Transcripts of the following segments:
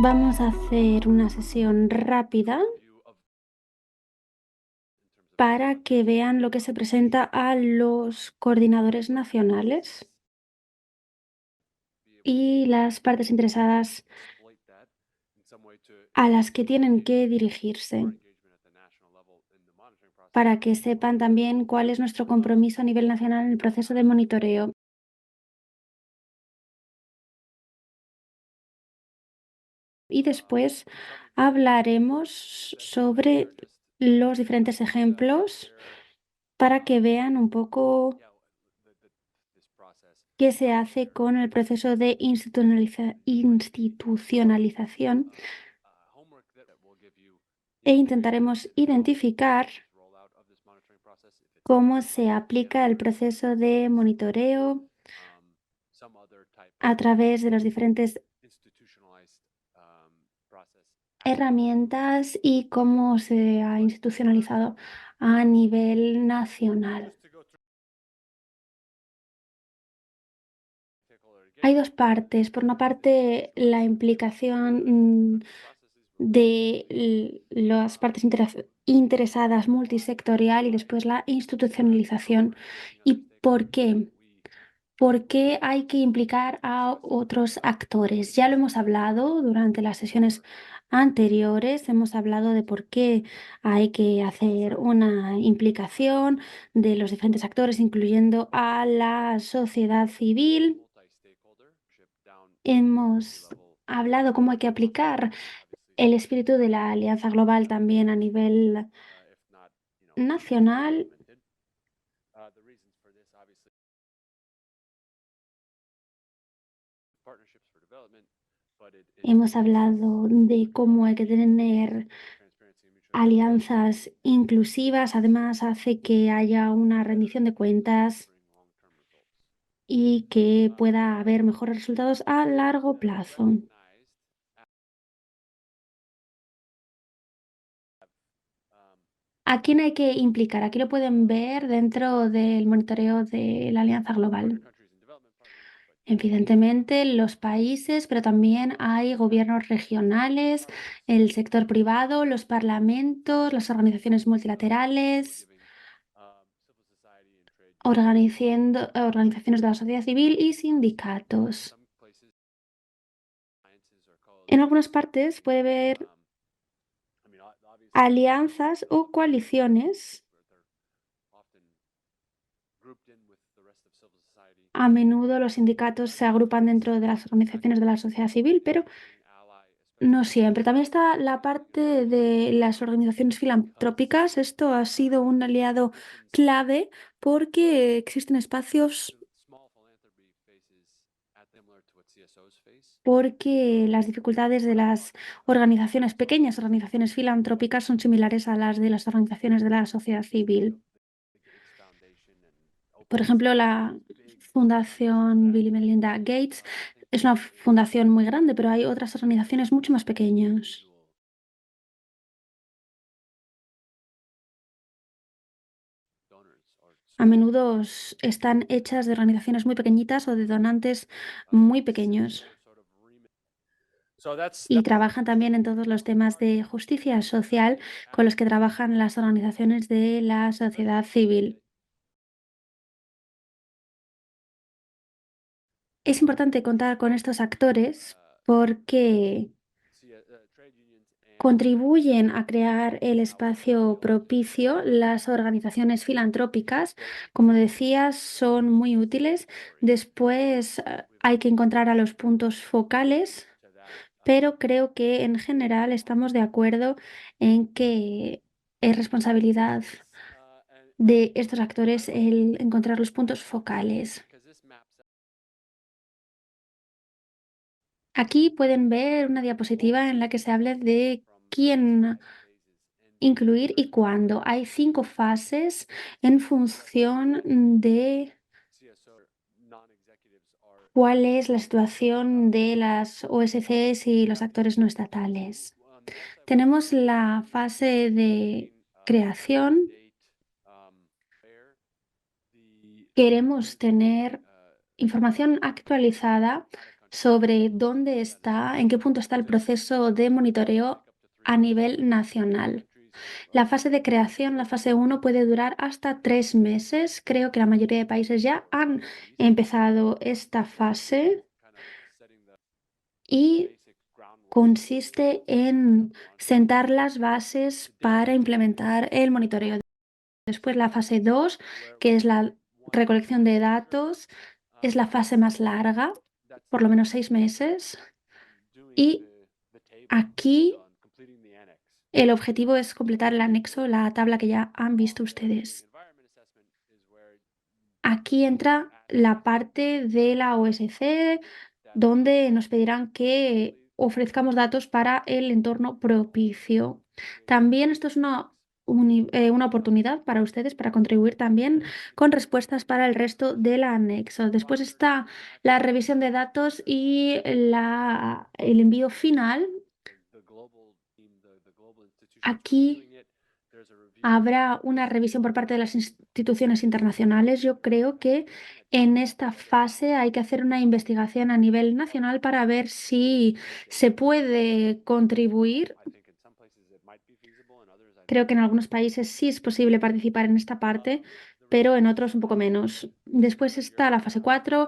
Vamos a hacer una sesión rápida para que vean lo que se presenta a los coordinadores nacionales y las partes interesadas a las que tienen que dirigirse, para que sepan también cuál es nuestro compromiso a nivel nacional en el proceso de monitoreo. Y después hablaremos sobre los diferentes ejemplos para que vean un poco qué se hace con el proceso de institucionalización e intentaremos identificar cómo se aplica el proceso de monitoreo a través de las diferentes herramientas y cómo se ha institucionalizado a nivel nacional. Hay dos partes. Por una parte, la implicación de las partes interesadas multisectorial y después la institucionalización. ¿Y por qué? ¿Por qué hay que implicar a otros actores? Ya lo hemos hablado durante las sesiones anteriores, hemos hablado de por qué hay que hacer una implicación de los diferentes actores, incluyendo a la sociedad civil. Hemos hablado cómo hay que aplicar el espíritu de la Alianza Global también a nivel nacional. Hemos hablado de cómo hay que tener alianzas inclusivas, además hace que haya una rendición de cuentas y que pueda haber mejores resultados a largo plazo. ¿A quién hay que implicar? Aquí lo pueden ver dentro del monitoreo de la Alianza Global. Evidentemente, los países, pero también hay gobiernos regionales, el sector privado, los parlamentos, las organizaciones multilaterales, organizaciones de la sociedad civil y sindicatos. En algunas partes puede haber alianzas o coaliciones. A menudo los sindicatos se agrupan dentro de las organizaciones de la sociedad civil, pero no siempre. También está la parte de las organizaciones filantrópicas. Esto ha sido un aliado clave porque existen espacios, porque las dificultades de las organizaciones, pequeñas organizaciones filantrópicas, son similares a las de las organizaciones de la sociedad civil. Por ejemplo, la Fundación Bill y Melinda Gates es una fundación muy grande, pero hay otras organizaciones mucho más pequeñas. A menudo están hechas de organizaciones muy pequeñitas o de donantes muy pequeños y trabajan también en todos los temas de justicia social con los que trabajan las organizaciones de la sociedad civil. Es importante contar con estos actores porque contribuyen a crear el espacio propicio. Las organizaciones filantrópicas, como decías, son muy útiles. Después hay que encontrar a los puntos focales, pero creo que en general estamos de acuerdo en que es responsabilidad de estos actores el encontrar los puntos focales. Aquí pueden ver una diapositiva en la que se habla de quién incluir y cuándo. Hay 5 fases en función de cuál es la situación de las OSCs y los actores no estatales. Tenemos la fase de creación. Queremos tener información actualizada sobre dónde está, en qué punto está el proceso de monitoreo a nivel nacional. La fase de creación, la fase uno, puede durar hasta 3 meses. Creo que la mayoría de países ya han empezado esta fase y consiste en sentar las bases para implementar el monitoreo. Después la fase 2, que es la recolección de datos, es la fase más larga, por lo menos 6 meses. Y aquí el objetivo es completar el anexo, la tabla que ya han visto ustedes. Aquí entra la parte de la OSC, donde nos pedirán que ofrezcamos datos para el entorno propicio. También esto es una oportunidad para ustedes para contribuir también con respuestas para el resto del anexo. Después está la revisión de datos y el envío final. Aquí habrá una revisión por parte de las instituciones internacionales. Yo creo que en esta fase hay que hacer una investigación a nivel nacional para ver si se puede contribuir. Creo que en algunos países sí es posible participar en esta parte, pero en otros un poco menos. Después está la fase 4,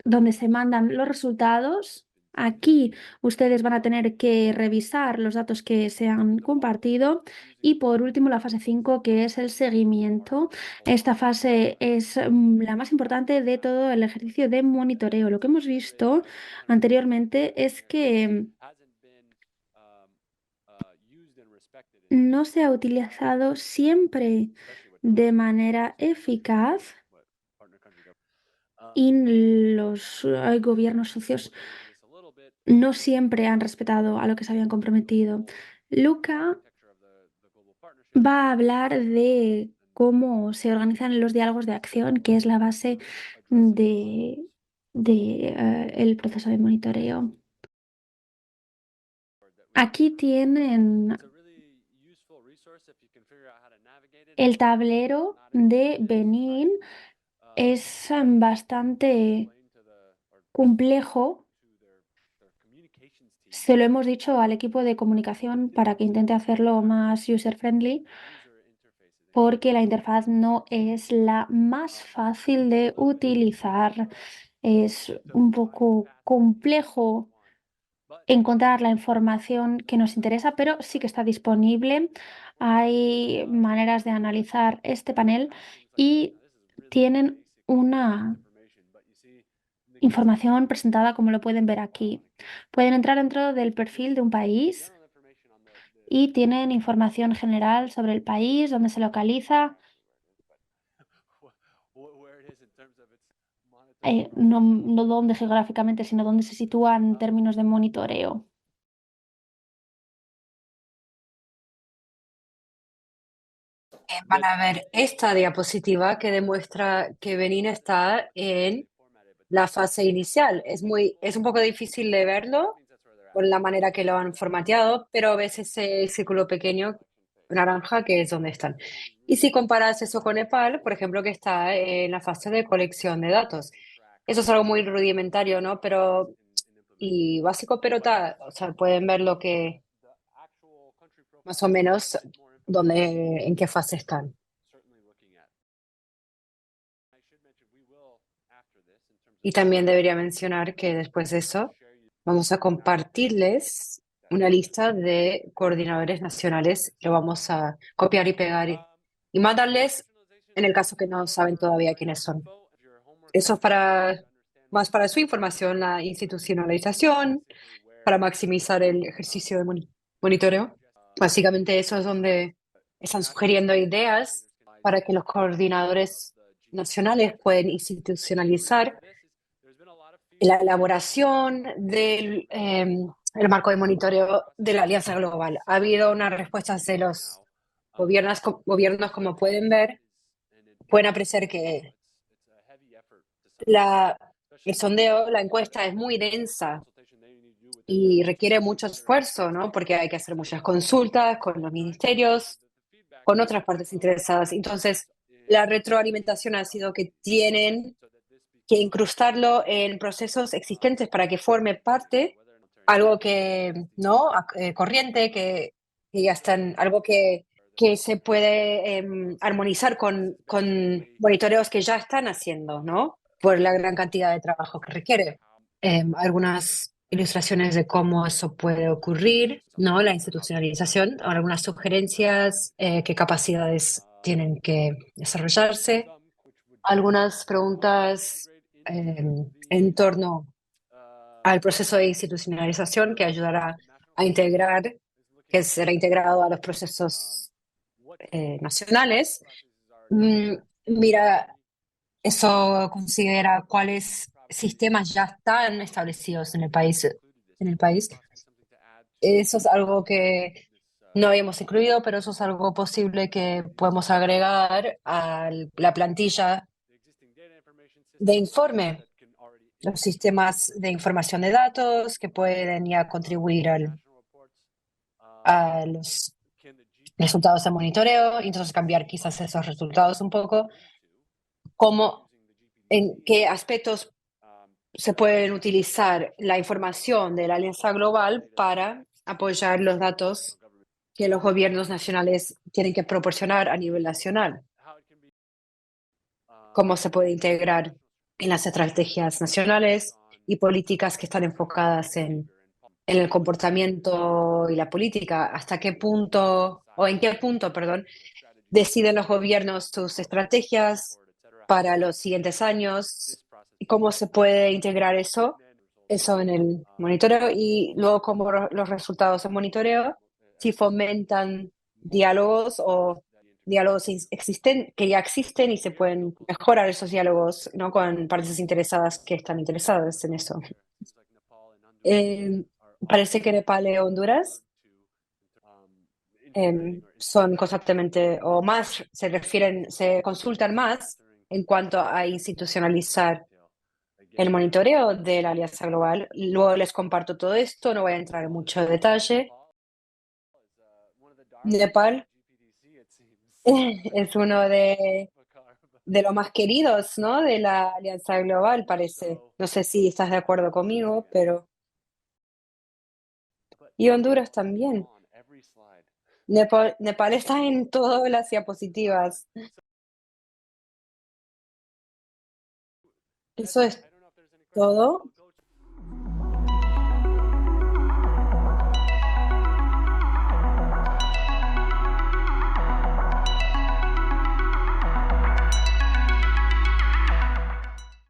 donde se mandan los resultados. Aquí ustedes van a tener que revisar los datos que se han compartido. Y por último, la fase 5, que es el seguimiento. Esta fase es la más importante de todo el ejercicio de monitoreo. Lo que hemos visto anteriormente es que no se ha utilizado siempre de manera eficaz y los gobiernos socios no siempre han respetado a lo que se habían comprometido. Luca va a hablar de cómo se organizan los diálogos de acción, que es la base de el proceso de monitoreo. Aquí tienen el tablero de Benín. Es bastante complejo. Se lo hemos dicho al equipo de comunicación para que intente hacerlo más user-friendly, porque la interfaz no es la más fácil de utilizar. Es un poco complejo encontrar la información que nos interesa, pero sí que está disponible. Hay maneras de analizar este panel y tienen una información presentada como lo pueden ver aquí. Pueden entrar dentro del perfil de un país y tienen información general sobre el país, dónde se localiza, no dónde geográficamente, sino dónde se sitúa en términos de monitoreo. Van a ver esta diapositiva que demuestra que Benín está en la fase inicial. Es un poco difícil de verlo por la manera que lo han formateado, pero ves ese círculo pequeño naranja que es donde están. Y si comparas eso con Nepal, por ejemplo, que está en la fase de colección de datos. Eso es algo muy rudimentario, ¿no? Pero, y básico, pero o sea, pueden ver lo que más o menos en qué fase están. Y también debería mencionar que después de eso vamos a compartirles una lista de coordinadores nacionales. Lo vamos a copiar y pegar y mandarles en el caso que no saben todavía quiénes son. Eso es más para su información, la institucionalización, para maximizar el ejercicio de monitoreo. Básicamente eso es donde están sugiriendo ideas para que los coordinadores nacionales pueden institucionalizar la elaboración del el marco de monitoreo de la Alianza Global. Ha habido unas respuestas de los gobiernos, como pueden ver, pueden apreciar que la, el sondeo, la encuesta es muy densa y requiere mucho esfuerzo, ¿no? Porque hay que hacer muchas consultas con los ministerios, con otras partes interesadas. Entonces, la retroalimentación ha sido que tienen que incrustarlo en procesos existentes para que forme parte, algo que, ¿no? Corriente, que ya están, algo que se puede armonizar con monitoreos que ya están haciendo, ¿no? Por la gran cantidad de trabajo que requiere. Algunas ilustraciones de cómo eso puede ocurrir, ¿no? La institucionalización, algunas sugerencias, qué capacidades tienen que desarrollarse, algunas preguntas en torno al proceso de institucionalización que ayudará a integrar, que será integrado a los procesos nacionales. Mm, Mira, eso considera cuáles sistemas ya están establecidos en el país. Eso es algo que no habíamos incluido, pero eso es algo posible que podemos agregar a la plantilla de informe, los sistemas de información de datos que pueden ya contribuir a los resultados de monitoreo, y entonces cambiar quizás esos resultados un poco, cómo, en qué aspectos se pueden utilizar la información de la Alianza Global para apoyar los datos que los gobiernos nacionales tienen que proporcionar a nivel nacional. Cómo se puede integrar en las estrategias nacionales y políticas que están enfocadas en el comportamiento y la política, hasta qué punto, o en qué punto, perdón, deciden los gobiernos sus estrategias para los siguientes años y cómo se puede integrar eso en el monitoreo y luego cómo los resultados del monitoreo, si fomentan diálogos o diálogos que ya existen y se pueden mejorar esos diálogos, ¿no? Con partes interesadas que están interesadas en eso. Eh, Parece que Nepal y Honduras son constantemente o más, se consultan más en cuanto a institucionalizar el monitoreo de la Alianza Global. Luego les comparto todo esto, no voy a entrar en mucho detalle. Nepal es uno de los más queridos, ¿no? De la Alianza Global, parece. No sé si estás de acuerdo conmigo, pero... Y Honduras también. Nepal está en todas las diapositivas. Eso es todo.